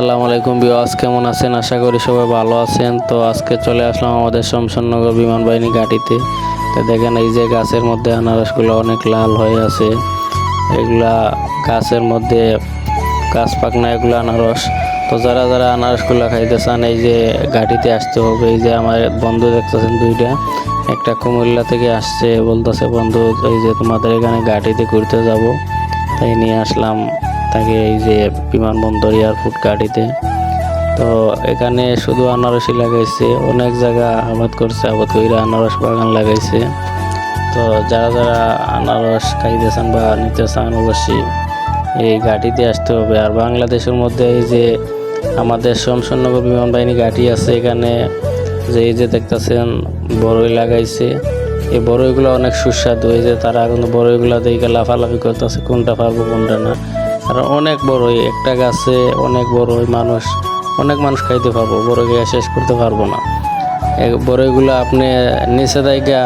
আসসালামু আলাইকুম ভিউয়ার্স, কেমন আছেন? আশা করি সবাই ভালো আছেন। তো আজকে চলে আসলাম আমাদের শমশেরনগর বিমান বাহিনী ঘাঁটিতে। তো দেখেন এই যে গাছের মধ্যে আনারসগুলো অনেক লাল হয়ে আছে। এগুলা গাছের মধ্যে গাছ পাকনা, এগুলো আনারস। তো যারা যারা আনারসগুলো খাইতে চান এই যে ঘাঁটিতে আসতে হবে। এই যে আমার বন্ধু দেখতেছেন দুইটা, একটা কুমিল্লা থেকে আসছে, বলতেছে বন্ধু এই যে তোমাদের এখানে ঘাঁটিতে ঘুরতে যাব, তাই নিয়ে আসলাম তাকে এই যে বিমানবন্দর এয়ারপোর্ট ঘাঁটিতে। তো এখানে শুধু আনারসই লাগাইছে, অনেক জায়গা আবাদ করছে, আবাদ করে আনারস বাগান লাগাইছে। তো যারা যারা আনারস খাইতে চান বা নিতে চান অবশ্যই এই ঘাঁটিতে আসতে হবে। আর বাংলাদেশের মধ্যে এই যে আমাদের শমশেরনগর বিমান বাহিনী ঘাঁটি আছে, এখানে যে এই যে দেখতেছেন বড়ই লাগাইছে। এই বড়ইগুলো অনেক সুস্বাদু। এই যে তারা কিন্তু বড়ইগুলো দেখে লাফালাফি করতেছে কোনটা পারবো কোনটা না। আর অনেক বড়ই, একটা গাছে অনেক বড়ই, অনেক মানুষ খাইতে পারবো, বড়ই খেয়ে শেষ করতে পারবো না। এই বড়ইগুলো আপনি নিচে দাইগা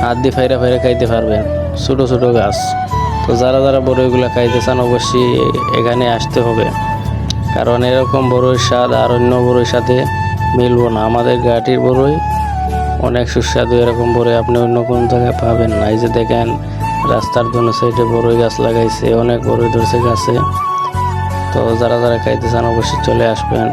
হাত দিয়ে ফাইরা ফাইরা খাইতে পারবেন, ছোটো ছোটো গাছ। তো যারা যারা বড়ইগুলো খাইতে চান অবশ্যই এখানে আসতে হবে, কারণ এরকম বড়ইর স্বাদ আর অন্য বড়ইর সাথে মিলবো না। আমাদের ঘাটির বড়ই অনেক সুস্বাদু, এরকম বড়ই আপনি অন্য কোনো জায়গায় পাবেন না। এই যে দেখেন রাস্তার দোনো সাইডে বড়ই গাছ লাগাইছে, অনেক বড়ই ধরছে গাছে। তো যারা যারা খাইতে চান অবশ্যই চলে আসবেন।